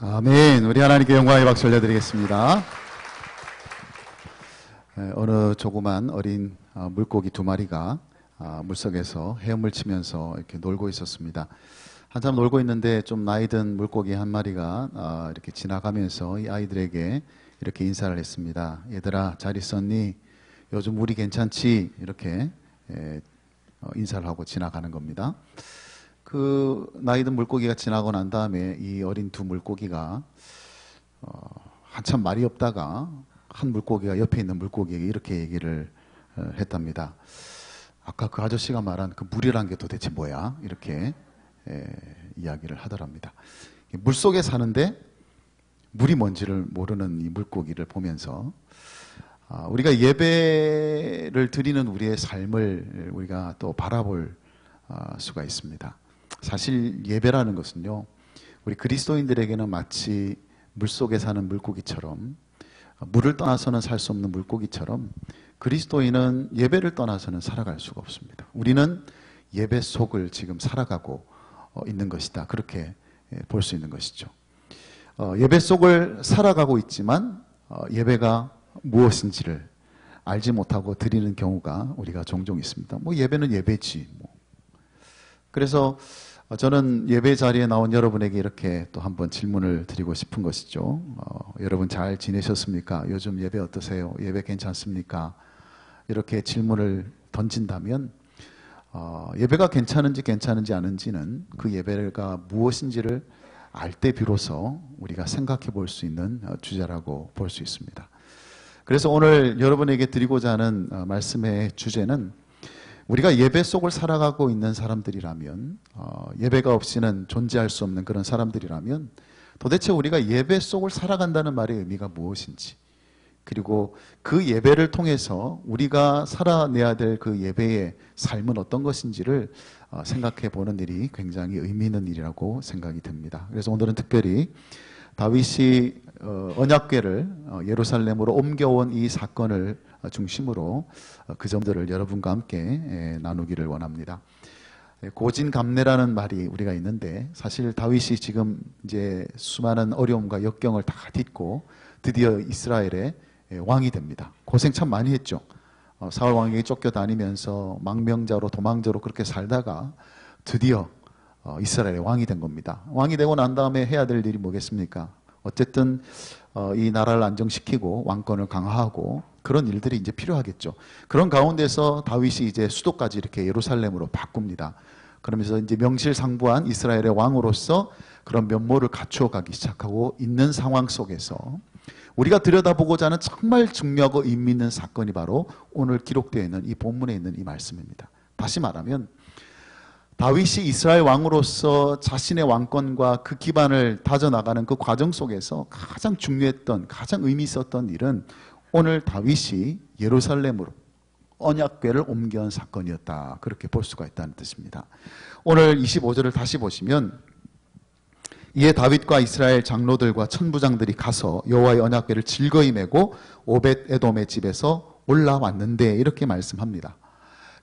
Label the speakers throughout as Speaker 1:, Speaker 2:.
Speaker 1: 아멘. 우리 하나님께 영광의 박수 올려드리겠습니다. 어느 조그만 어린 물고기 두 마리가 물속에서 헤엄을 치면서 이렇게 놀고 있었습니다. 한참 놀고 있는데 좀 나이 든 물고기 한 마리가 이렇게 지나가면서 이 아이들에게 이렇게 인사를 했습니다. 얘들아, 잘 있었니? 요즘 물이 괜찮지? 이렇게 인사를 하고 지나가는 겁니다. 그 나이 든 물고기가 지나고 난 다음에 이 어린 두 물고기가 한참 말이 없다가 한 물고기가 옆에 있는 물고기에게 이렇게 얘기를 했답니다. 아까 그 아저씨가 말한 그 물이란 게 도대체 뭐야? 이렇게 이야기를 하더랍니다. 물속에 사는데 물이 뭔지를 모르는 이 물고기를 보면서 우리가 예배를 드리는 우리의 삶을 우리가 또 바라볼 수가 있습니다. 사실 예배라는 것은요, 우리 그리스도인들에게는 마치 물속에 사는 물고기처럼, 물을 떠나서는 살 수 없는 물고기처럼 그리스도인은 예배를 떠나서는 살아갈 수가 없습니다. 우리는 예배 속을 지금 살아가고 있는 것이다, 그렇게 볼 수 있는 것이죠. 예배 속을 살아가고 있지만 예배가 무엇인지를 알지 못하고 드리는 경우가 우리가 종종 있습니다. 뭐 예배는 예배지 뭐. 그래서 저는 예배 자리에 나온 여러분에게 이렇게 또 한번 질문을 드리고 싶은 것이죠. 여러분 잘 지내셨습니까? 요즘 예배 어떠세요? 예배 괜찮습니까? 이렇게 질문을 던진다면 예배가 괜찮은지 않은지는 그 예배가 무엇인지를 알 때 비로소 우리가 생각해 볼 수 있는 주제라고 볼 수 있습니다. 그래서 오늘 여러분에게 드리고자 하는 말씀의 주제는, 우리가 예배 속을 살아가고 있는 사람들이라면, 예배가 없이는 존재할 수 없는 그런 사람들이라면 도대체 우리가 예배 속을 살아간다는 말의 의미가 무엇인지, 그리고 그 예배를 통해서 우리가 살아내야 될 그 예배의 삶은 어떤 것인지를 생각해 보는 일이 굉장히 의미 있는 일이라고 생각이 듭니다. 그래서 오늘은 특별히 다윗이 언약궤를 예루살렘으로 옮겨온 이 사건을 중심으로 그 점들을 여러분과 함께 나누기를 원합니다. 고진감래라는 말이 우리가 있는데, 사실 다윗이 지금 이제 수많은 어려움과 역경을 다 딛고 드디어 이스라엘의 왕이 됩니다. 고생 참 많이 했죠. 사울 왕에게 쫓겨다니면서 망명자로 도망자로 그렇게 살다가 드디어 이스라엘의 왕이 된 겁니다. 왕이 되고 난 다음에 해야 될 일이 뭐겠습니까? 어쨌든 이 나라를 안정시키고 왕권을 강화하고 그런 일들이 이제 필요하겠죠. 그런 가운데서 다윗이 이제 수도까지 이렇게 예루살렘으로 바꿉니다. 그러면서 이제 명실상부한 이스라엘의 왕으로서 그런 면모를 갖추어 가기 시작하고 있는 상황 속에서 우리가 들여다보고자 하는 정말 중요하고 의미 있는 사건이 바로 오늘 기록되어 있는 이 본문에 있는 이 말씀입니다. 다시 말하면 다윗이 이스라엘 왕으로서 자신의 왕권과 그 기반을 다져나가는 그 과정 속에서 가장 중요했던, 가장 의미 있었던 일은 오늘 다윗이 예루살렘으로 언약궤를 옮겨온 사건이었다, 그렇게 볼 수가 있다는 뜻입니다. 오늘 25절을 다시 보시면, 이에 다윗과 이스라엘 장로들과 천부장들이 가서 여호와의 언약궤를 즐거이 메고 오벳 에돔의 집에서 올라왔는데, 이렇게 말씀합니다.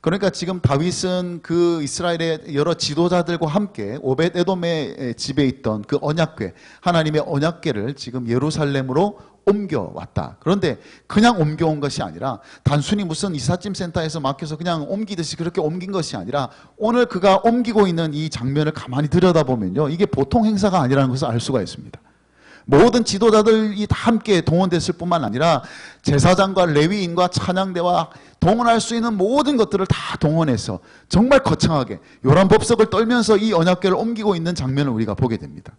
Speaker 1: 그러니까 지금 다윗은 그 이스라엘의 여러 지도자들과 함께 오벳 에돔의 집에 있던 그 언약궤, 하나님의 언약궤를 지금 예루살렘으로 옮겨왔다. 그런데 그냥 옮겨온 것이 아니라 단순히 무슨 이삿짐 센터에서 맡겨서 그냥 옮기듯이 그렇게 옮긴 것이 아니라, 오늘 그가 옮기고 있는 이 장면을 가만히 들여다보면요, 이게 보통 행사가 아니라는 것을 알 수가 있습니다. 모든 지도자들이 다 함께 동원됐을 뿐만 아니라 제사장과 레위인과 찬양대와 동원할 수 있는 모든 것들을 다 동원해서 정말 거창하게 요란법석을 떨면서 이 언약궤를 옮기고 있는 장면을 우리가 보게 됩니다.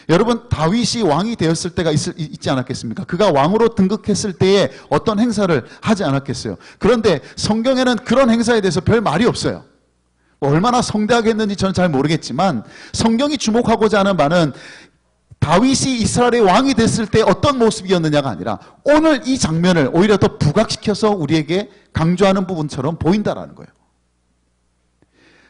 Speaker 1: 여러분, 다윗이 왕이 되었을 때가 있지 않았겠습니까? 그가 왕으로 등극했을 때에 어떤 행사를 하지 않았겠어요? 그런데 성경에는 그런 행사에 대해서 별 말이 없어요. 얼마나 성대하게 했는지 저는 잘 모르겠지만, 성경이 주목하고자 하는 바는 다윗이 이스라엘의 왕이 됐을 때 어떤 모습이었느냐가 아니라 오늘 이 장면을 오히려 더 부각시켜서 우리에게 강조하는 부분처럼 보인다라는 거예요.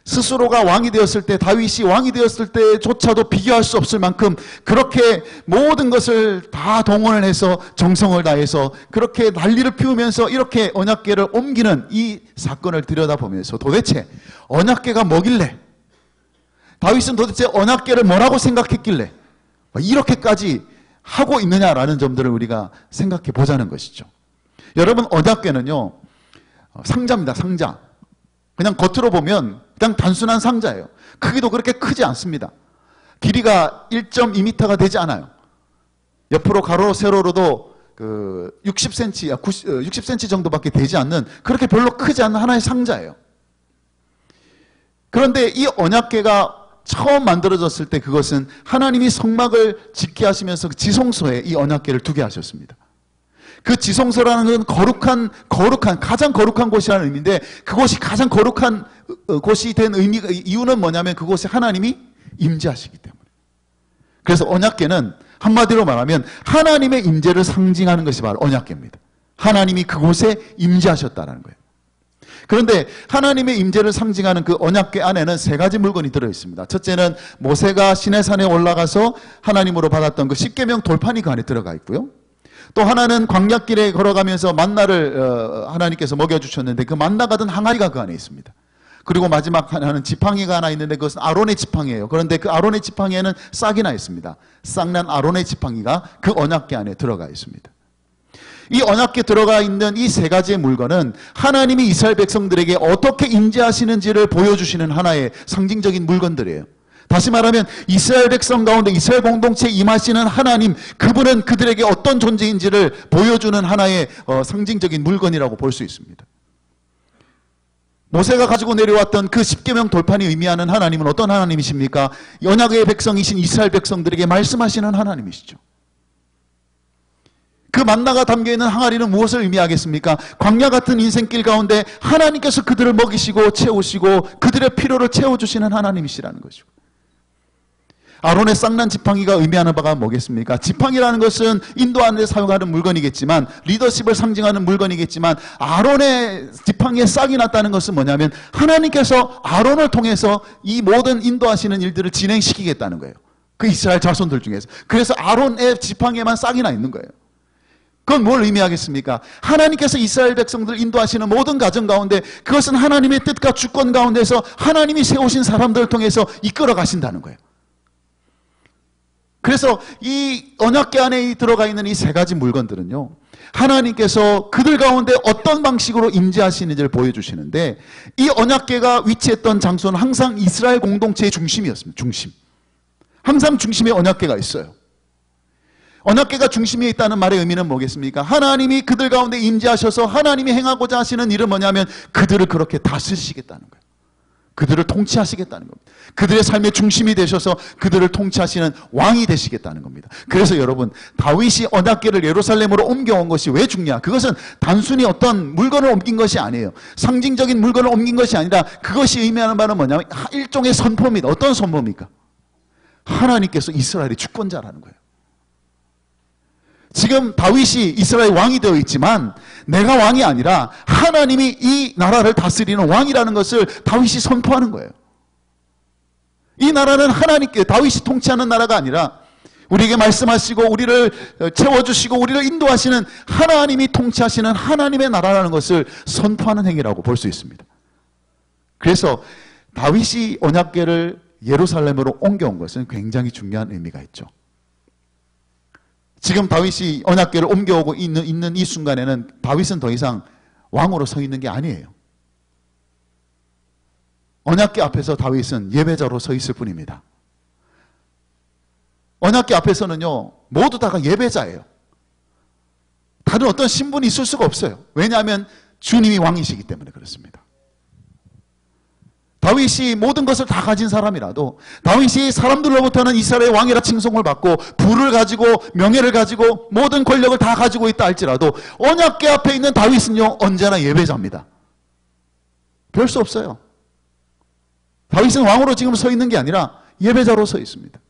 Speaker 1: 스스로가 왕이 되었을 때, 다윗이 왕이 되었을 때조차도 비교할 수 없을 만큼 그렇게 모든 것을 다 동원을 해서 정성을 다해서 그렇게 난리를 피우면서 이렇게 언약궤를 옮기는 이 사건을 들여다보면서 도대체 언약궤가 뭐길래, 다윗은 도대체 언약궤를 뭐라고 생각했길래 이렇게까지 하고 있느냐라는 점들을 우리가 생각해 보자는 것이죠. 여러분, 언약궤는요, 상자입니다. 상자. 그냥 겉으로 보면 그냥 단순한 상자예요. 크기도 그렇게 크지 않습니다. 길이가 1.2m가 되지 않아요. 옆으로 가로 세로로도 60cm, 60cm 정도밖에 되지 않는, 그렇게 별로 크지 않는 하나의 상자예요. 그런데 이 언약궤가 처음 만들어졌을 때 그것은 하나님이 성막을 짓게 하시면서 지성소에 이 언약궤를 두게 하셨습니다. 그 지성소라는 건 가장 거룩한 곳이라는 의미인데, 그곳이 가장 거룩한 곳이 된 이유는 뭐냐면 그곳에 하나님이 임재하시기 때문에. 그래서 언약궤는 한마디로 말하면 하나님의 임재를 상징하는 것이 바로 언약궤입니다. 하나님이 그곳에 임재하셨다는 거예요. 그런데 하나님의 임재를 상징하는 그 언약궤 안에는 세 가지 물건이 들어있습니다. 첫째는 모세가 시내산에 올라가서 하나님으로 받았던 그 십계명 돌판이 그 안에 들어가 있고요. 또 하나는 광야길에 걸어가면서 만나를 하나님께서 먹여주셨는데 그 만나가 든 항아리가 그 안에 있습니다. 그리고 마지막 하나는 지팡이가 하나 있는데 그것은 아론의 지팡이에요. 그런데 그 아론의 지팡이에는 싹이 나 있습니다. 싹난 아론의 지팡이가 그 언약궤 안에 들어가 있습니다. 이 언약궤 들어가 있는 이 세 가지의 물건은 하나님이 이스라엘 백성들에게 어떻게 임재하시는지를 보여주시는 하나의 상징적인 물건들이에요. 다시 말하면 이스라엘 백성 가운데 이스라엘 공동체에 임하시는 하나님, 그분은 그들에게 어떤 존재인지를 보여주는 하나의 상징적인 물건이라고 볼 수 있습니다. 모세가 가지고 내려왔던 그 십계명 돌판이 의미하는 하나님은 어떤 하나님이십니까? 언약의 백성이신 이스라엘 백성들에게 말씀하시는 하나님이시죠. 그 만나가 담겨있는 항아리는 무엇을 의미하겠습니까? 광야 같은 인생길 가운데 하나님께서 그들을 먹이시고 채우시고 그들의 필요를 채워주시는 하나님이시라는 것이고, 아론의 쌍난 지팡이가 의미하는 바가 뭐겠습니까? 지팡이라는 것은 인도하는 데 사용하는 물건이겠지만, 리더십을 상징하는 물건이겠지만, 아론의 지팡이에 싹이 났다는 것은 뭐냐면 하나님께서 아론을 통해서 이 모든 인도하시는 일들을 진행시키겠다는 거예요. 그 이스라엘 자손들 중에서. 그래서 아론의 지팡이에만 싹이 나 있는 거예요. 그건 뭘 의미하겠습니까? 하나님께서 이스라엘 백성들 인도하시는 모든 가정 가운데 그것은 하나님의 뜻과 주권 가운데서 하나님이 세우신 사람들을 통해서 이끌어 가신다는 거예요. 그래서 이 언약궤 안에 들어가 있는 이 세 가지 물건들은요, 하나님께서 그들 가운데 어떤 방식으로 임재하시는지를 보여주시는데, 이 언약궤가 위치했던 장소는 항상 이스라엘 공동체의 중심이었습니다. 중심. 항상 중심에 언약궤가 있어요. 언약궤가 중심에 있다는 말의 의미는 뭐겠습니까? 하나님이 그들 가운데 임재하셔서 하나님이 행하고자 하시는 일은 뭐냐면 그들을 그렇게 다스리시겠다는 거예요. 그들을 통치하시겠다는 겁니다. 그들의 삶의 중심이 되셔서 그들을 통치하시는 왕이 되시겠다는 겁니다. 그래서 여러분, 다윗이 언약궤를 예루살렘으로 옮겨온 것이 왜 중요해요? 그것은 단순히 어떤 물건을 옮긴 것이 아니에요. 상징적인 물건을 옮긴 것이 아니라 그것이 의미하는 바는 뭐냐면 일종의 선포입니다. 어떤 선포입니까? 하나님께서 이스라엘의 주권자라는 거예요. 지금 다윗이 이스라엘 왕이 되어 있지만 내가 왕이 아니라 하나님이 이 나라를 다스리는 왕이라는 것을 다윗이 선포하는 거예요. 이 나라는 하나님께, 다윗이 통치하는 나라가 아니라 우리에게 말씀하시고 우리를 채워주시고 우리를 인도하시는 하나님이 통치하시는 하나님의 나라라는 것을 선포하는 행위라고 볼 수 있습니다. 그래서 다윗이 언약궤를 예루살렘으로 옮겨온 것은 굉장히 중요한 의미가 있죠. 지금 다윗이 언약궤를 옮겨오고 있는 이 순간에는 다윗은 더 이상 왕으로 서 있는 게 아니에요. 언약궤 앞에서 다윗은 예배자로 서 있을 뿐입니다. 언약궤 앞에서는요, 모두 다가 예배자예요. 다른 어떤 신분이 있을 수가 없어요. 왜냐하면 주님이 왕이시기 때문에 그렇습니다. 다윗이 모든 것을 다 가진 사람이라도, 다윗이 사람들로부터는 이스라엘의 왕이라 칭송을 받고 부를 가지고 명예를 가지고 모든 권력을 다 가지고 있다 할지라도 언약궤 앞에 있는 다윗은요, 언제나 예배자입니다. 별 수 없어요. 다윗은 왕으로 지금 서 있는 게 아니라 예배자로 서 있습니다.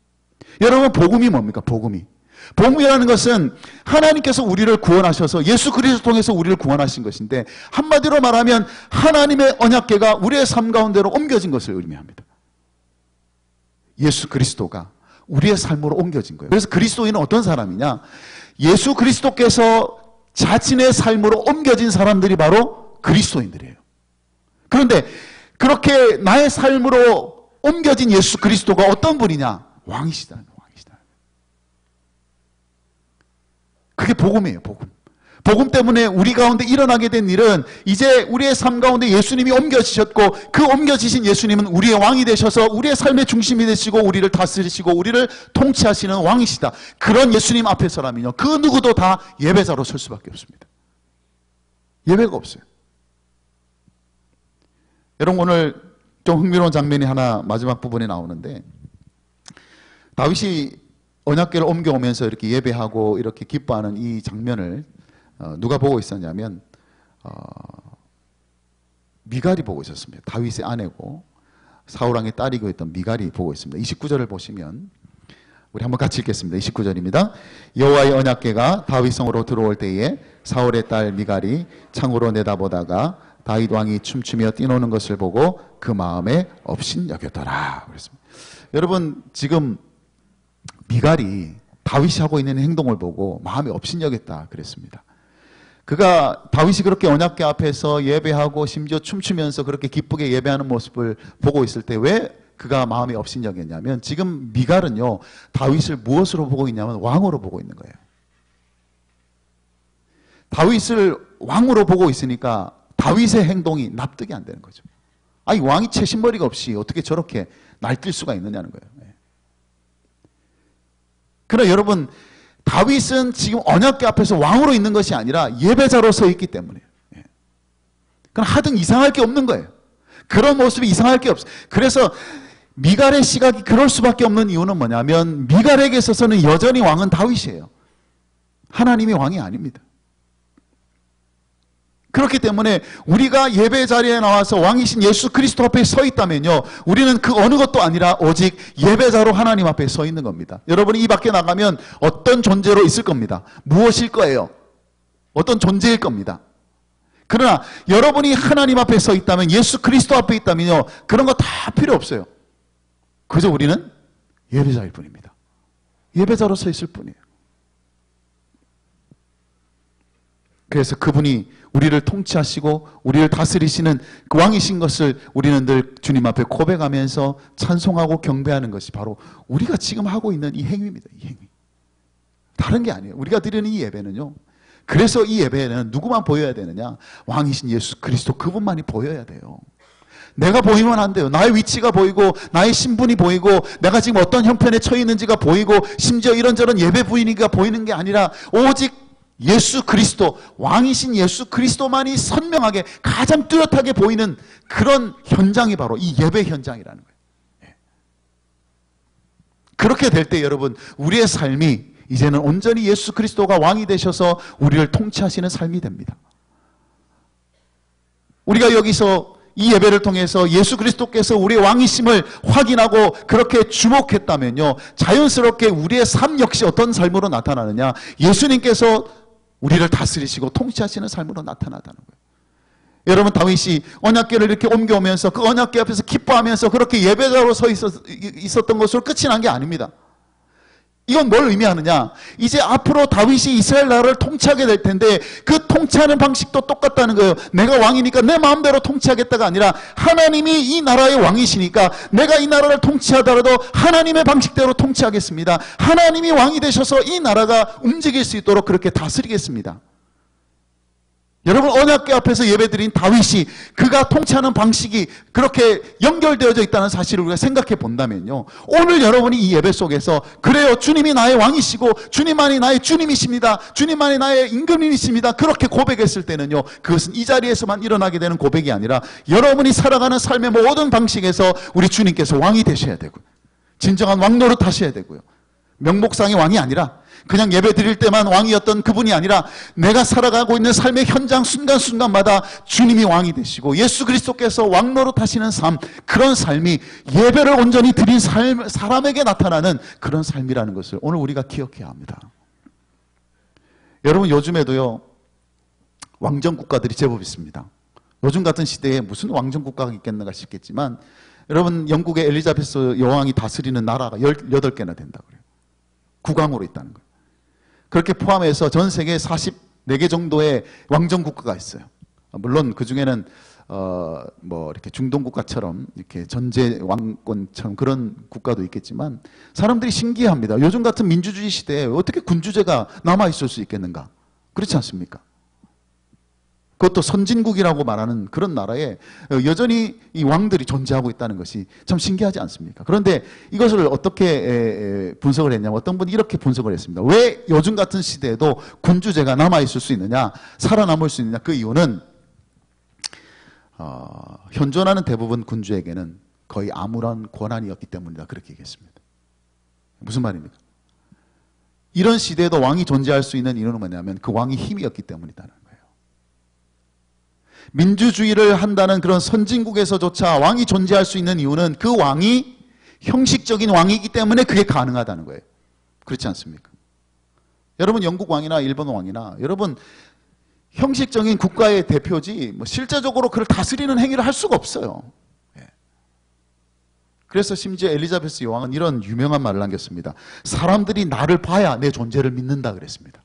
Speaker 1: 여러분, 복음이 뭡니까? 복음이라는 것은 하나님께서 우리를 구원하셔서 예수 그리스도 통해서 우리를 구원하신 것인데, 한마디로 말하면 하나님의 언약궤가 우리의 삶 가운데로 옮겨진 것을 의미합니다. 예수 그리스도가 우리의 삶으로 옮겨진 거예요. 그래서 그리스도인은 어떤 사람이냐? 예수 그리스도께서 자신의 삶으로 옮겨진 사람들이 바로 그리스도인들이에요. 그런데 그렇게 나의 삶으로 옮겨진 예수 그리스도가 어떤 분이냐? 왕이시다는 거예요. 그게 복음이에요, 복음. 복음 때문에 우리 가운데 일어나게 된 일은 이제 우리의 삶 가운데 예수님이 옮겨지셨고 그 옮겨지신 예수님은 우리의 왕이 되셔서 우리의 삶의 중심이 되시고 우리를 다스리시고 우리를 통치하시는 왕이시다. 그런 예수님 앞에 서라면요, 그 누구도 다 예배자로 설 수밖에 없습니다. 예배가 없어요. 여러분, 오늘 좀 흥미로운 장면이 하나 마지막 부분에 나오는데, 다윗이 언약궤를 옮겨오면서 이렇게 예배하고 이렇게 기뻐하는 이 장면을 누가 보고 있었냐면 미갈이 보고 있었습니다. 다윗의 아내고 사울왕의 딸이고 있던 미갈이 보고 있습니다. 29절을 보시면 우리 한번 같이 읽겠습니다. 29절입니다. 여호와의 언약궤가 다윗성으로 들어올 때에 사울의 딸 미갈이 창으로 내다보다가 다윗 왕이 춤추며 뛰노는 것을 보고 그 마음에 업신여겼더라. 그랬습니다. 여러분, 지금 미갈이 다윗이 하고 있는 행동을 보고 마음에 업신여겼다 그랬습니다. 그가 다윗이 그렇게 언약궤 앞에서 예배하고 심지어 춤추면서 그렇게 기쁘게 예배하는 모습을 보고 있을 때 왜 그가 마음에 업신여겼냐면, 지금 미갈은요, 다윗을 무엇으로 보고 있냐면 왕으로 보고 있는 거예요. 다윗을 왕으로 보고 있으니까 다윗의 행동이 납득이 안 되는 거죠. 아니, 왕이 채신머리가 없이 어떻게 저렇게 날뛸 수가 있느냐는 거예요. 그러나 여러분, 다윗은 지금 언약궤 앞에서 왕으로 있는 것이 아니라 예배자로 서 있기 때문에, 그럼 하등 이상할 게 없는 거예요. 그런 모습이 이상할 게 없어요. 그래서 미갈의 시각이 그럴 수밖에 없는 이유는 뭐냐면, 미갈에게 있어서는 여전히 왕은 다윗이에요. 하나님이 왕이 아닙니다. 그렇기 때문에 우리가 예배 자리에 나와서 왕이신 예수 그리스도 앞에 서 있다면요, 우리는 그 어느 것도 아니라 오직 예배자로 하나님 앞에 서 있는 겁니다. 여러분이 이 밖에 나가면 어떤 존재로 있을 겁니다. 무엇일 거예요? 어떤 존재일 겁니다. 그러나 여러분이 하나님 앞에 서 있다면, 예수 그리스도 앞에 있다면요, 그런 거 다 필요 없어요. 그저 우리는 예배자일 뿐입니다. 예배자로 서 있을 뿐이에요. 그래서 그분이 우리를 통치하시고 우리를 다스리시는 그 왕이신 것을 우리는 늘 주님 앞에 고백하면서 찬송하고 경배하는 것이 바로 우리가 지금 하고 있는 이 행위입니다. 이 행위. 다른 게 아니에요. 우리가 드리는 이 예배는요, 그래서 이 예배에는 누구만 보여야 되느냐? 왕이신 예수 그리스도, 그분만이 보여야 돼요. 내가 보이면 안 돼요. 나의 위치가 보이고 나의 신분이 보이고 내가 지금 어떤 형편에 처해 있는지가 보이고 심지어 이런저런 예배 분위기가 보이는 게 아니라 오직 예수 그리스도, 왕이신 예수 그리스도만이 선명하게 가장 뚜렷하게 보이는 그런 현장이 바로 이 예배 현장이라는 거예요. 그렇게 될 때 여러분, 우리의 삶이 이제는 온전히 예수 그리스도가 왕이 되셔서 우리를 통치하시는 삶이 됩니다. 우리가 여기서 이 예배를 통해서 예수 그리스도께서 우리의 왕이심을 확인하고 그렇게 주목했다면요, 자연스럽게 우리의 삶 역시 어떤 삶으로 나타나느냐? 예수님께서 우리를 다스리시고 통치하시는 삶으로 나타나다는 거예요. 여러분, 다윗이 언약궤를 이렇게 옮겨오면서 그 언약궤 앞에서 기뻐하면서 그렇게 예배자로 서 있었던 것으로 끝이 난 게 아닙니다. 이건 뭘 의미하느냐? 이제 앞으로 다윗이 이스라엘 나라를 통치하게 될 텐데 그 통치하는 방식도 똑같다는 거예요. 내가 왕이니까 내 마음대로 통치하겠다가 아니라 하나님이 이 나라의 왕이시니까 내가 이 나라를 통치하더라도 하나님의 방식대로 통치하겠습니다. 하나님이 왕이 되셔서 이 나라가 움직일 수 있도록 그렇게 다스리겠습니다. 여러분, 언약궤 앞에서 예배드린 다윗이 그가 통치하는 방식이 그렇게 연결되어져 있다는 사실을 우리가 생각해 본다면요, 오늘 여러분이 이 예배 속에서 그래요, 주님이 나의 왕이시고 주님만이 나의 주님이십니다, 주님만이 나의 임금님이십니다, 그렇게 고백했을 때는요, 그것은 이 자리에서만 일어나게 되는 고백이 아니라 여러분이 살아가는 삶의 모든 방식에서 우리 주님께서 왕이 되셔야 되고요, 진정한 왕 노릇 하셔야 되고요, 명목상의 왕이 아니라 그냥 예배 드릴 때만 왕이었던 그분이 아니라 내가 살아가고 있는 삶의 현장 순간순간마다 주님이 왕이 되시고 예수 그리스도께서 왕 노릇하시는 삶, 그런 삶이 예배를 온전히 드린 사람에게 나타나는 그런 삶이라는 것을 오늘 우리가 기억해야 합니다. 여러분, 요즘에도요, 왕정 국가들이 제법 있습니다. 요즘 같은 시대에 무슨 왕정 국가가 있겠는가 싶겠지만, 여러분, 영국의 엘리자베스 여왕이 다스리는 나라가 18개나 된다고 그래요. 국왕으로 있다는 거예요. 그렇게 포함해서 전 세계에 44개 정도의 왕정 국가가 있어요. 물론 그 중에는 뭐 이렇게 중동 국가처럼 이렇게 전제 왕권처럼 그런 국가도 있겠지만 사람들이 신기합니다. 요즘 같은 민주주의 시대에 어떻게 군주제가 남아 있을 수 있겠는가? 그렇지 않습니까? 그것도 선진국이라고 말하는 그런 나라에 여전히 이 왕들이 존재하고 있다는 것이 참 신기하지 않습니까? 그런데 이것을 어떻게 분석을 했냐면 어떤 분이 이렇게 분석을 했습니다. 왜 요즘 같은 시대에도 군주제가 남아있을 수 있느냐, 살아남을 수 있느냐, 그 이유는 현존하는 대부분 군주에게는 거의 아무런 권한이 없기 때문이다, 그렇게 얘기했습니다. 무슨 말입니까? 이런 시대에도 왕이 존재할 수 있는 이유는 뭐냐면 그 왕이 힘이 없기 때문이다는 거예요. 민주주의를 한다는 그런 선진국에서조차 왕이 존재할 수 있는 이유는 그 왕이 형식적인 왕이기 때문에 그게 가능하다는 거예요. 그렇지 않습니까? 여러분 영국 왕이나 일본 왕이나 여러분 형식적인 국가의 대표지 뭐 실제적으로 그를 다스리는 행위를 할 수가 없어요. 그래서 심지어 엘리자베스 여왕은 이런 유명한 말을 남겼습니다. 사람들이 나를 봐야 내 존재를 믿는다 그랬습니다.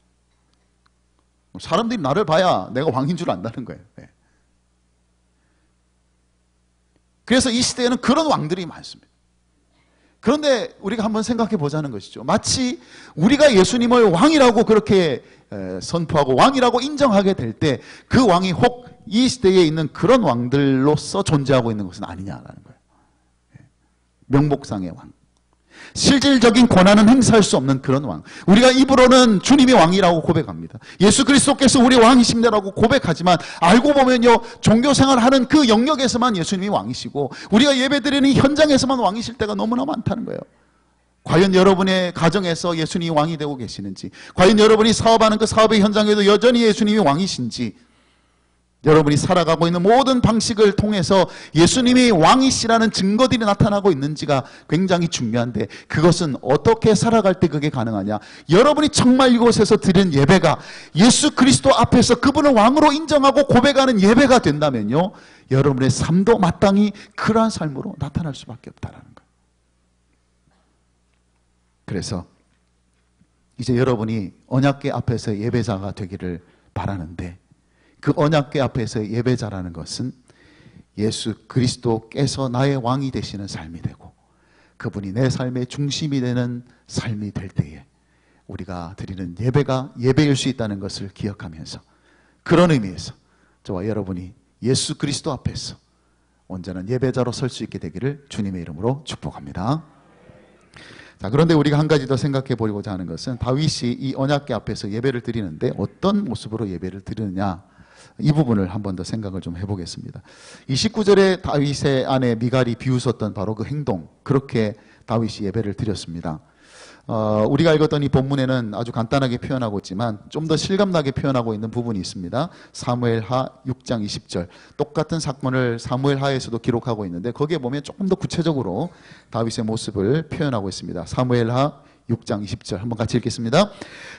Speaker 1: 사람들이 나를 봐야 내가 왕인 줄 안다는 거예요. 그래서 이 시대에는 그런 왕들이 많습니다. 그런데 우리가 한번 생각해 보자는 것이죠. 마치 우리가 예수님을 왕이라고 그렇게 선포하고 왕이라고 인정하게 될 때 그 왕이 혹 이 시대에 있는 그런 왕들로서 존재하고 있는 것은 아니냐라는 거예요. 명목상의 왕, 실질적인 권한은 행사할 수 없는 그런 왕. 우리가 입으로는 주님이 왕이라고 고백합니다. 예수 그리스도께서 우리 왕이십니다라고 고백하지만 알고 보면요, 종교생활하는 그 영역에서만 예수님이 왕이시고 우리가 예배드리는 현장에서만 왕이실 때가 너무나 많다는 거예요. 과연 여러분의 가정에서 예수님이 왕이 되고 계시는지, 과연 여러분이 사업하는 그 사업의 현장에도 여전히 예수님이 왕이신지, 여러분이 살아가고 있는 모든 방식을 통해서 예수님이 왕이시라는 증거들이 나타나고 있는지가 굉장히 중요한데, 그것은 어떻게 살아갈 때 그게 가능하냐? 여러분이 정말 이곳에서 드리는 예배가 예수 그리스도 앞에서 그분을 왕으로 인정하고 고백하는 예배가 된다면요, 여러분의 삶도 마땅히 그러한 삶으로 나타날 수밖에 없다는 거예요. 그래서 이제 여러분이 언약궤 앞에서 예배자가 되기를 바라는데, 그 언약궤 앞에서 예배자라는 것은 예수 그리스도께서 나의 왕이 되시는 삶이 되고 그분이 내 삶의 중심이 되는 삶이 될 때에 우리가 드리는 예배가 예배일 수 있다는 것을 기억하면서, 그런 의미에서 저와 여러분이 예수 그리스도 앞에서 온전한 예배자로 설 수 있게 되기를 주님의 이름으로 축복합니다. 자, 그런데 우리가 한 가지 더 생각해 보고자 하는 것은 다윗이 이 언약궤 앞에서 예배를 드리는데 어떤 모습으로 예배를 드리느냐, 이 부분을 한 번 더 생각을 좀 해보겠습니다. 29절에 다윗의 아내 미갈이 비웃었던 바로 그 행동, 그렇게 다윗이 예배를 드렸습니다. 우리가 읽었던 이 본문에는 아주 간단하게 표현하고 있지만 좀 더 실감나게 표현하고 있는 부분이 있습니다. 사무엘하 6장 20절, 똑같은 사건을 사무엘하에서도 기록하고 있는데 거기에 보면 조금 더 구체적으로 다윗의 모습을 표현하고 있습니다. 사무엘하 6장 20절 한번 같이 읽겠습니다.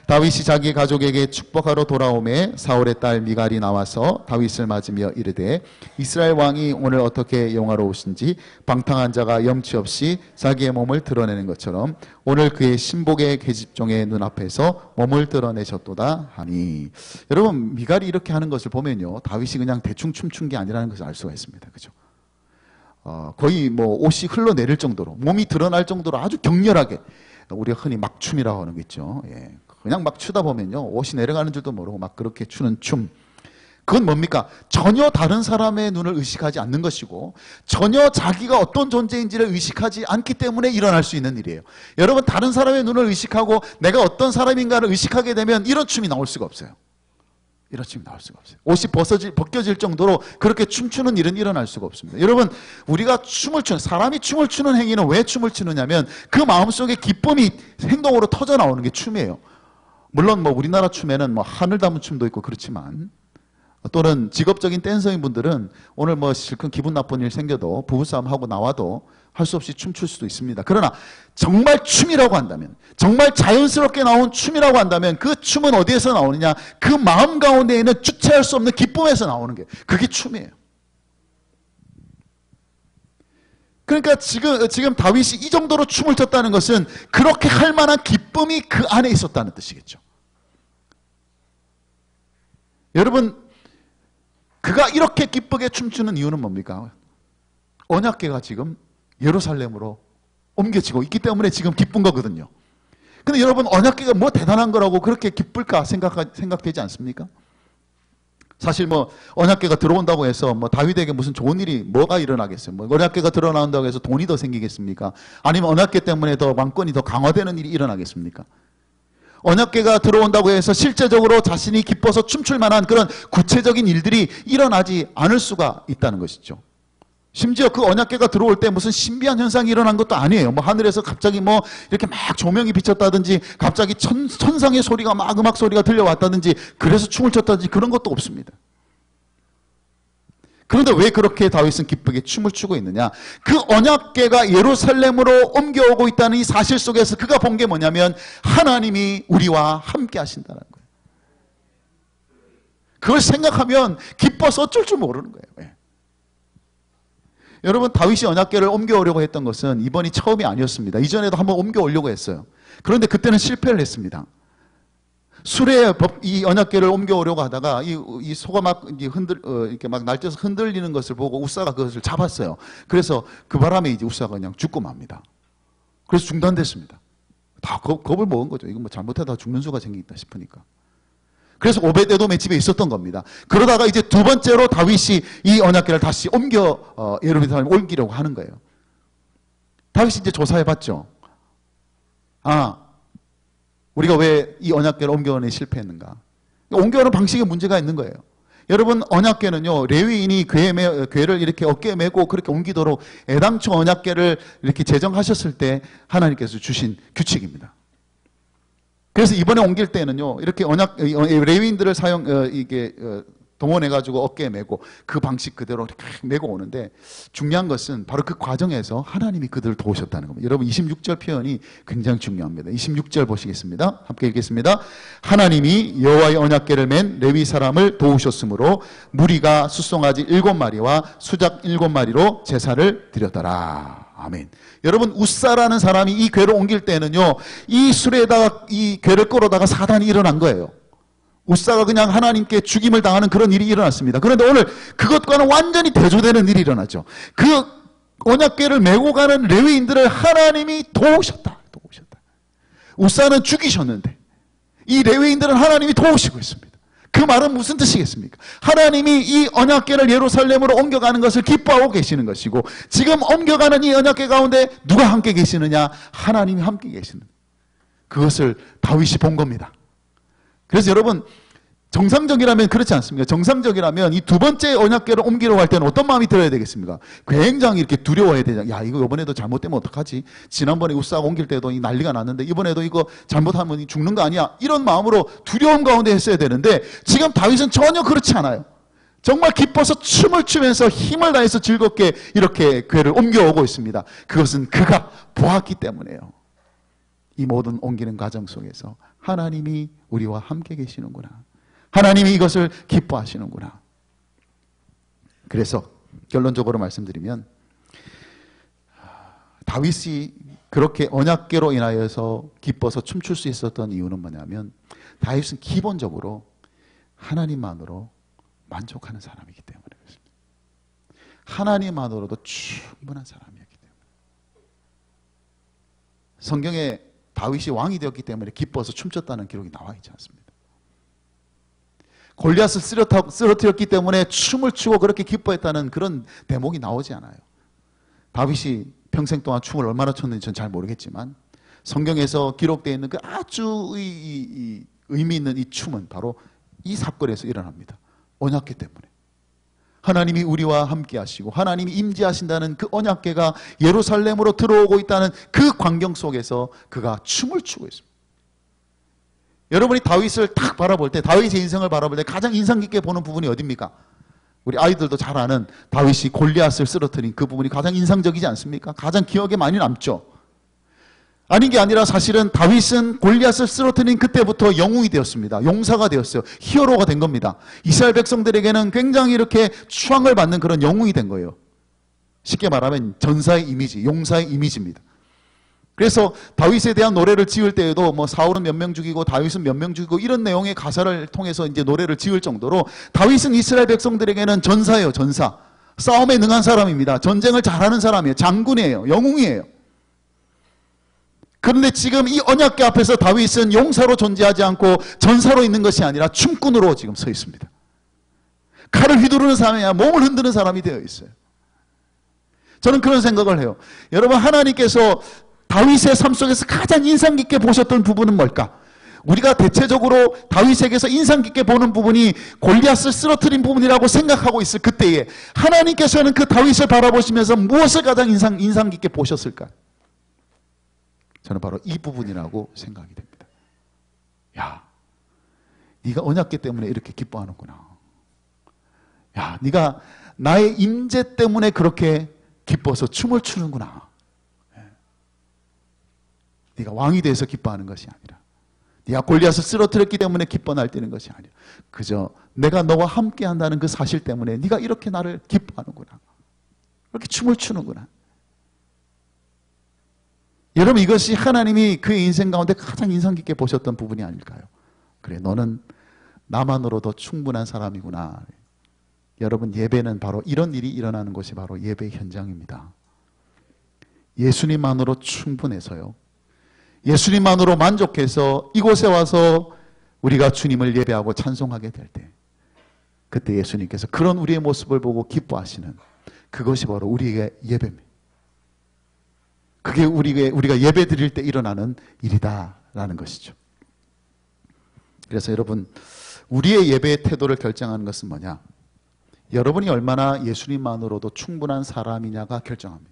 Speaker 1: 다윗이 자기 가족에게 축복하러 돌아오매 사울의 딸 미갈이 나와서 다윗을 맞으며 이르되 이스라엘 왕이 오늘 어떻게 영화로우신지 방탕한 자가 염치 없이 자기의 몸을 드러내는 것처럼 오늘 그의 신복의 계집종의 눈앞에서 몸을 드러내셨도다 하니. 여러분, 미갈이 이렇게 하는 것을 보면요, 다윗이 그냥 대충 춤춘 게 아니라는 것을 알 수가 있습니다. 그죠? 거의 뭐 옷이 흘러내릴 정도로, 몸이 드러날 정도로 아주 격렬하게, 우리가 흔히 막춤이라고 하는 게 있죠. 예. 그냥 막 추다 보면요, 옷이 내려가는 줄도 모르고 막 그렇게 추는 춤. 그건 뭡니까? 전혀 다른 사람의 눈을 의식하지 않는 것이고 전혀 자기가 어떤 존재인지를 의식하지 않기 때문에 일어날 수 있는 일이에요. 여러분, 다른 사람의 눈을 의식하고 내가 어떤 사람인가를 의식하게 되면 이런 춤이 나올 수가 없어요. 이런 춤이 나올 수가 없어요. 옷이 벗겨질 정도로 그렇게 춤추는 일은 일어날 수가 없습니다. 여러분, 우리가 사람이 춤을 추는 행위는 왜 춤을 추느냐면 그 마음속에 기쁨이 행동으로 터져 나오는 게 춤이에요. 물론 뭐 우리나라 춤에는 뭐 하늘 담은 춤도 있고 그렇지만, 또는 직업적인 댄서인 분들은 오늘 뭐 실컷 기분 나쁜 일 생겨도 부부싸움 하고 나와도 할 수 없이 춤출 수도 있습니다. 그러나 정말 춤이라고 한다면, 정말 자연스럽게 나온 춤이라고 한다면 그 춤은 어디에서 나오느냐? 그 마음 가운데 있는 주체할 수 없는 기쁨에서 나오는 게, 그게 춤이에요. 그러니까 지금 다윗이 이 정도로 춤을 췄다는 것은 그렇게 할 만한 기쁨이 그 안에 있었다는 뜻이겠죠. 여러분, 그가 이렇게 기쁘게 춤추는 이유는 뭡니까? 언약궤가 지금 예루살렘으로 옮겨지고 있기 때문에 지금 기쁜 거거든요. 근데 여러분, 언약궤가 뭐 대단한 거라고 그렇게 기쁠까 생각되지 않습니까? 사실 뭐 언약궤가 들어온다고 해서 뭐 다윗에게 무슨 좋은 일이 뭐가 일어나겠어요? 뭐 언약궤가 들어나온다고 해서 돈이 더 생기겠습니까? 아니면 언약궤 때문에 더 왕권이 더 강화되는 일이 일어나겠습니까? 언약궤가 들어온다고 해서 실제적으로 자신이 기뻐서 춤출 만한 그런 구체적인 일들이 일어나지 않을 수가 있다는 것이죠. 심지어 그 언약궤가 들어올 때 무슨 신비한 현상이 일어난 것도 아니에요. 뭐 하늘에서 갑자기 뭐 이렇게 막 조명이 비쳤다든지 갑자기 천상의 소리가 막 음악 소리가 들려왔다든지 그래서 춤을 췄다든지 그런 것도 없습니다. 그런데 왜 그렇게 다윗은 기쁘게 춤을 추고 있느냐? 그 언약궤가 예루살렘으로 옮겨오고 있다는 이 사실 속에서 그가 본 게 뭐냐면 하나님이 우리와 함께 하신다는 거예요. 그걸 생각하면 기뻐서 어쩔 줄 모르는 거예요. 왜? 여러분, 다윗이 언약궤를 옮겨오려고 했던 것은 이번이 처음이 아니었습니다. 이전에도 한번 옮겨오려고 했어요. 그런데 그때는 실패를 했습니다. 수레에 이 언약궤를 옮겨오려고 하다가 이 소가 막 이렇게 막 날뛰어서 흔들리는 것을 보고 우사가 그것을 잡았어요. 그래서 그 바람에 이제 우사가 그냥 죽고 맙니다. 그래서 중단됐습니다. 다 겁을 먹은 거죠. 이거 뭐 잘못하다가 죽는 수가 생기겠다 싶으니까. 그래서 오벳에돔의 집에 있었던 겁니다. 그러다가 이제 두 번째로 다윗이 이 언약궤를 다시 옮겨 예루살렘에 옮기려고 하는 거예요. 다윗이 이제 조사해봤죠. 우리가 왜 이 언약궤를 옮겨오는 데 실패했는가? 옮겨오는 방식에 문제가 있는 거예요. 여러분, 언약궤는요, 레위인이 궤를 이렇게 어깨에 메고 그렇게 옮기도록 애당초 언약궤를 이렇게 제정하셨을 때 하나님께서 주신 규칙입니다. 그래서 이번에 옮길 때는요, 이렇게 레위인들을 동원해가지고 어깨에 메고 그 방식 그대로 이렇게 메고 오는데 중요한 것은 바로 그 과정에서 하나님이 그들을 도우셨다는 겁니다. 여러분, 26절 표현이 굉장히 중요합니다. 26절 보시겠습니다. 함께 읽겠습니다. 하나님이 여호와의 언약궤를 맨 레위 사람을 도우셨으므로 무리가 숫송아지 7마리와 수작 7마리로 제사를 드렸더라. 아멘. 여러분, 우사라는 사람이 이 궤를 옮길 때는요, 이 수레에다가 이 궤를 끌어다가 사단이 일어난 거예요. 우사가 그냥 하나님께 죽임을 당하는 그런 일이 일어났습니다. 그런데 오늘 그것과는 완전히 대조되는 일이 일어나죠. 그 언약궤를 메고 가는 레위인들을 하나님이 도우셨다. 우사는 죽이셨는데 이 레위인들은 하나님이 도우시고 있습니다. 그 말은 무슨 뜻이겠습니까? 하나님이 이 언약궤를 예루살렘으로 옮겨가는 것을 기뻐하고 계시는 것이고, 지금 옮겨가는 이 언약궤 가운데 누가 함께 계시느냐? 하나님이 함께 계시는, 그것을 다윗이 본 겁니다. 그래서 여러분, 정상적이라면 그렇지 않습니까? 정상적이라면 이 두 번째 언약궤를 옮기려고 할 때는 어떤 마음이 들어야 되겠습니까? 굉장히 이렇게 두려워해야 되잖아요. 야, 이거 이번에도 잘못되면 어떡하지? 지난번에 우사가 옮길 때도 이 난리가 났는데 이번에도 이거 잘못하면 죽는 거 아니야? 이런 마음으로 두려움 가운데 했어야 되는데 지금 다윗은 전혀 그렇지 않아요. 정말 기뻐서 춤을 추면서 힘을 다해서 즐겁게 이렇게 궤를 옮겨오고 있습니다. 그것은 그가 보았기 때문에요. 이 모든 옮기는 과정 속에서 하나님이 우리와 함께 계시는구나. 하나님이 이것을 기뻐하시는구나. 그래서 결론적으로 말씀드리면 다윗이 그렇게 언약궤로 인하여서 기뻐서 춤출 수 있었던 이유는 뭐냐면 다윗은 기본적으로 하나님만으로 만족하는 사람이기 때문에 그렇습니다. 하나님만으로도 충분한 사람이었기 때문에. 성경에 다윗이 왕이 되었기 때문에 기뻐서 춤췄다는 기록이 나와 있지 않습니다. 골리앗을 쓰러뜨렸기 때문에 춤을 추고 그렇게 기뻐했다는 그런 대목이 나오지 않아요. 다윗이 평생 동안 춤을 얼마나 췄는지 전 잘 모르겠지만 성경에서 기록되어 있는 그 아주 의미 있는 이 춤은 바로 이 사건에서 일어납니다. 언약궤 때문에. 하나님이 우리와 함께 하시고 하나님이 임재하신다는 그 언약궤가 예루살렘으로 들어오고 있다는 그 광경 속에서 그가 춤을 추고 있습니다. 여러분이 다윗을 딱 바라볼 때, 다윗의 인생을 바라볼 때 가장 인상 깊게 보는 부분이 어디입니까? 우리 아이들도 잘 아는 다윗이 골리앗을 쓰러뜨린 그 부분이 가장 인상적이지 않습니까? 가장 기억에 많이 남죠. 아닌 게 아니라 사실은 다윗은 골리앗을 쓰러뜨린 그때부터 영웅이 되었습니다. 용사가 되었어요. 히어로가 된 겁니다. 이스라엘 백성들에게는 굉장히 이렇게 추앙을 받는 그런 영웅이 된 거예요. 쉽게 말하면 전사의 이미지, 용사의 이미지입니다. 그래서 다윗에 대한 노래를 지을 때에도 뭐 사울은 몇 명 죽이고 다윗은 몇 명 죽이고 이런 내용의 가사를 통해서 이제 노래를 지을 정도로 다윗은 이스라엘 백성들에게는 전사예요, 전사. 싸움에 능한 사람입니다. 전쟁을 잘하는 사람이에요. 장군이에요. 영웅이에요. 그런데 지금 이 언약궤 앞에서 다윗은 용사로 존재하지 않고 전사로 있는 것이 아니라 춤꾼으로 지금 서 있습니다. 칼을 휘두르는 사람이 아니라 몸을 흔드는 사람이 되어 있어요. 저는 그런 생각을 해요. 여러분, 하나님께서 다윗의 삶 속에서 가장 인상 깊게 보셨던 부분은 뭘까? 우리가 대체적으로 다윗에게서 인상 깊게 보는 부분이 골리앗을 쓰러뜨린 부분이라고 생각하고 있을 그때에 하나님께서는 그 다윗을 바라보시면서 무엇을 가장 인상 깊게 보셨을까? 저는 바로 이 부분이라고 생각이 됩니다. 야, 네가 언약궤 때문에 이렇게 기뻐하는구나. 야, 네가 나의 임재 때문에 그렇게 기뻐서 춤을 추는구나. 네가 왕이 돼서 기뻐하는 것이 아니라, 네가 골리앗을 쓰러뜨렸기 때문에 기뻐 날뛰는 것이 아니라, 그저 내가 너와 함께 한다는 그 사실 때문에 네가 이렇게 나를 기뻐하는구나. 이렇게 춤을 추는구나. 여러분, 이것이 하나님이 그의 인생 가운데 가장 인상 깊게 보셨던 부분이 아닐까요? 그래, 너는 나만으로도 충분한 사람이구나. 여러분, 예배는 바로 이런 일이 일어나는 곳이 바로 예배 현장입니다. 예수님만으로 충분해서요, 예수님만으로 만족해서 이곳에 와서 우리가 주님을 예배하고 찬송하게 될 때, 그때 예수님께서 그런 우리의 모습을 보고 기뻐하시는 그것이 바로 우리의 예배입니다. 그게 우리가 예배 드릴 때 일어나는 일이다라는 것이죠. 그래서 여러분, 우리의 예배의 태도를 결정하는 것은 뭐냐? 여러분이 얼마나 예수님만으로도 충분한 사람이냐가 결정합니다.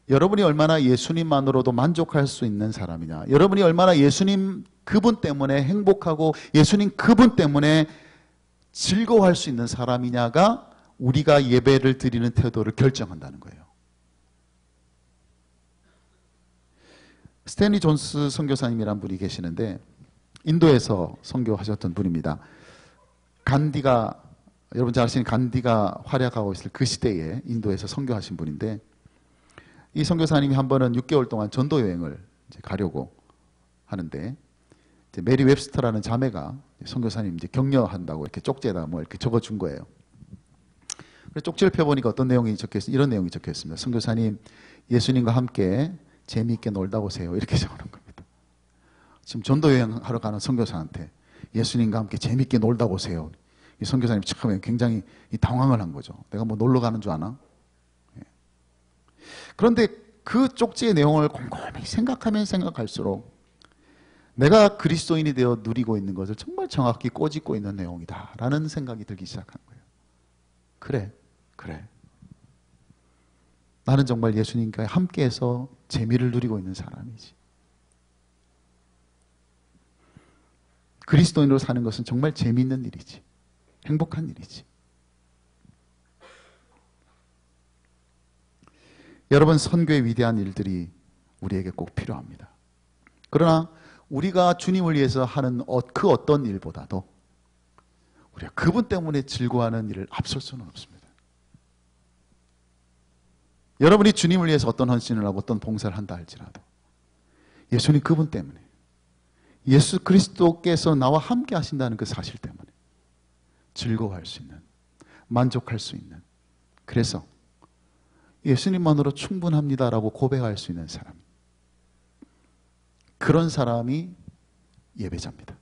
Speaker 1: 여러분이 얼마나 예수님만으로도 만족할 수 있는 사람이냐, 여러분이 얼마나 예수님 그분 때문에 행복하고 예수님 그분 때문에 즐거워할 수 있는 사람이냐가 우리가 예배를 드리는 태도를 결정한다는 거예요. 스탠리 존스 선교사님이란 분이 계시는데 인도에서 선교하셨던 분입니다. 간디가, 여러분 잘 아시는 간디가 활약하고 있을 그 시대에 인도에서 선교하신 분인데, 이 선교사님이 한 번은 6개월 동안 전도 여행을 이제 가려고 하는데, 이제 메리 웹스터라는 자매가 선교사님 이제 격려한다고 이렇게 쪽지에다 뭐 이렇게 적어준 거예요. 그래서 쪽지를 펴보니까 어떤 내용이 적혀있어요? 이런 내용이 적혀있습니다. 선교사님, 예수님과 함께 재미있게 놀다 오세요. 이렇게 적어놓은 겁니다. 지금 전도 여행하러 가는 선교사한테 예수님과 함께 재미있게 놀다 오세요. 이 선교사님 처음에 굉장히 당황을 한 거죠. 내가 뭐 놀러 가는 줄 아나? 그런데 그 쪽지의 내용을 곰곰이 생각하면 생각할수록 내가 그리스도인이 되어 누리고 있는 것을 정말 정확히 꼬집고 있는 내용이다라는 생각이 들기 시작한 거예요. 그래. 나는 정말 예수님과 함께해서 재미를 누리고 있는 사람이지. 그리스도인으로 사는 것은 정말 재미있는 일이지. 행복한 일이지. 여러분, 선교의 위대한 일들이 우리에게 꼭 필요합니다. 그러나 우리가 주님을 위해서 하는 그 어떤 일보다도 우리가 그분 때문에 즐거워하는 일을 앞설 수는 없습니다. 여러분이 주님을 위해서 어떤 헌신을 하고 어떤 봉사를 한다 할지라도 예수님 그분 때문에, 예수 그리스도께서 나와 함께 하신다는 그 사실 때문에 즐거워할 수 있는, 만족할 수 있는, 그래서 예수님만으로 충분합니다라고 고백할 수 있는 사람, 그런 사람이 예배자입니다.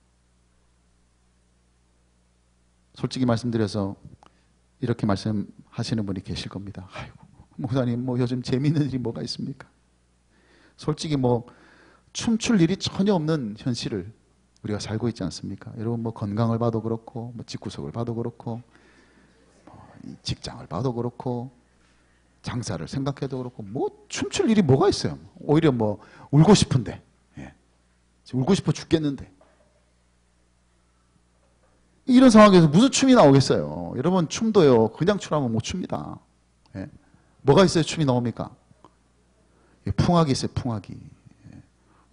Speaker 1: 솔직히 말씀드려서 이렇게 말씀하시는 분이 계실 겁니다. 아이고, 목사님, 뭐 요즘 재미있는 일이 뭐가 있습니까? 솔직히 뭐 춤출 일이 전혀 없는 현실을 우리가 살고 있지 않습니까? 여러분, 뭐 건강을 봐도 그렇고, 뭐 집구석을 봐도 그렇고, 뭐 직장을 봐도 그렇고, 장사를 생각해도 그렇고, 뭐 춤출 일이 뭐가 있어요? 오히려 뭐 울고 싶은데, 지금 울고 싶어 죽겠는데, 이런 상황에서 무슨 춤이 나오겠어요? 여러분, 춤도요, 그냥 추라면 못 춥니다. 뭐가 있어요? 춤이 나옵니까? 풍악이 있어요, 풍악이.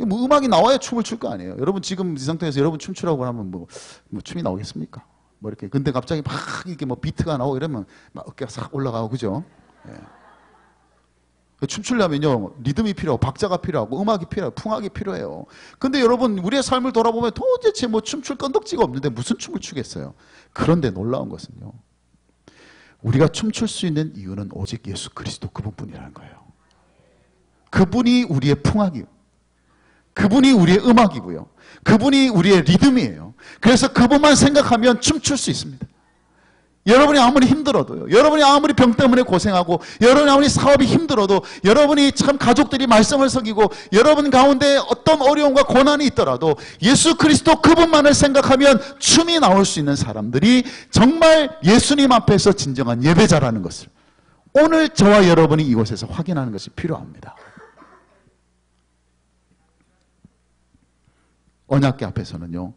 Speaker 1: 뭐 음악이 나와야 춤을 출 거 아니에요. 여러분, 지금 이 상태에서 여러분 춤추라고 하면 뭐 춤이 나오겠습니까? 뭐 이렇게. 근데 갑자기 막 이렇게 뭐 비트가 나오고 이러면 막 어깨가 싹 올라가고, 그죠? 춤추려면요, 리듬이 필요하고, 박자가 필요하고, 음악이 필요하고, 풍악이 필요해요. 근데 여러분, 우리의 삶을 돌아보면 도대체 뭐 춤출 건덕지가 없는데 무슨 춤을 추겠어요? 그런데 놀라운 것은요, 우리가 춤출 수 있는 이유는 오직 예수 그리스도 그분뿐이라는 거예요. 그분이 우리의 풍악이요, 그분이 우리의 음악이고요, 그분이 우리의 리듬이에요. 그래서 그분만 생각하면 춤출 수 있습니다. 여러분이 아무리 힘들어도요, 여러분이 아무리 병 때문에 고생하고, 여러분이 아무리 사업이 힘들어도, 여러분이 참 가족들이 말썽을 섞이고, 여러분 가운데 어떤 어려움과 고난이 있더라도 예수 그리스도 그분만을 생각하면 춤이 나올 수 있는 사람들이 정말 예수님 앞에서 진정한 예배자라는 것을 오늘 저와 여러분이 이곳에서 확인하는 것이 필요합니다. 언약궤 앞에서는요,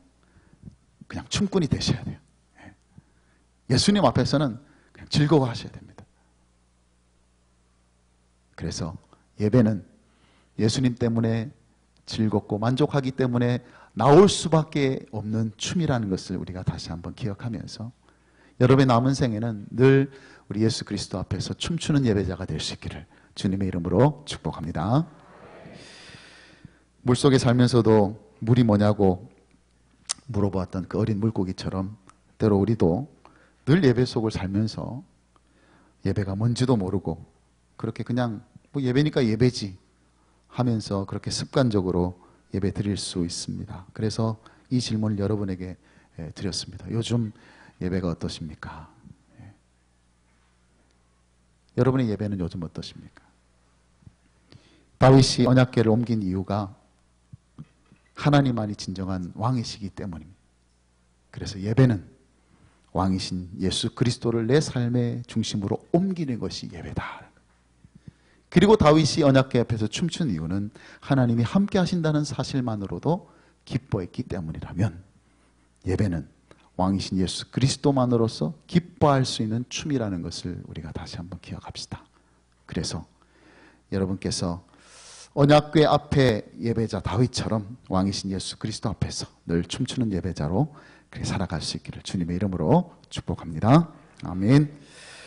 Speaker 1: 그냥 춤꾼이 되셔야 돼요. 예수님 앞에서는 그냥 즐거워하셔야 됩니다. 그래서 예배는 예수님 때문에 즐겁고 만족하기 때문에 나올 수밖에 없는 춤이라는 것을 우리가 다시 한번 기억하면서 여러분의 남은 생에는 늘 우리 예수 그리스도 앞에서 춤추는 예배자가 될 수 있기를 주님의 이름으로 축복합니다. 물속에 살면서도 물이 뭐냐고 물어보았던 그 어린 물고기처럼 때로 우리도 늘 예배 속을 살면서 예배가 뭔지도 모르고 그렇게 그냥 뭐 예배니까 예배지 하면서 그렇게 습관적으로 예배 드릴 수 있습니다. 그래서 이 질문을 여러분에게 드렸습니다. 요즘 예배가 어떠십니까? 여러분의 예배는 요즘 어떠십니까? 다윗이 언약궤를 옮긴 이유가 하나님만이 진정한 왕이시기 때문입니다. 그래서 예배는 왕이신 예수 그리스도를 내 삶의 중심으로 옮기는 것이 예배다. 그리고 다윗이 언약궤 앞에서 춤춘 이유는 하나님이 함께 하신다는 사실만으로도 기뻐했기 때문이라면 예배는 왕이신 예수 그리스도만으로서 기뻐할 수 있는 춤이라는 것을 우리가 다시 한번 기억합시다. 그래서 여러분께서 언약궤 앞에 예배자 다윗처럼 왕이신 예수 그리스도 앞에서 늘 춤추는 예배자로 그렇게 살아갈 수 있기를 주님의 이름으로 축복합니다. 아멘.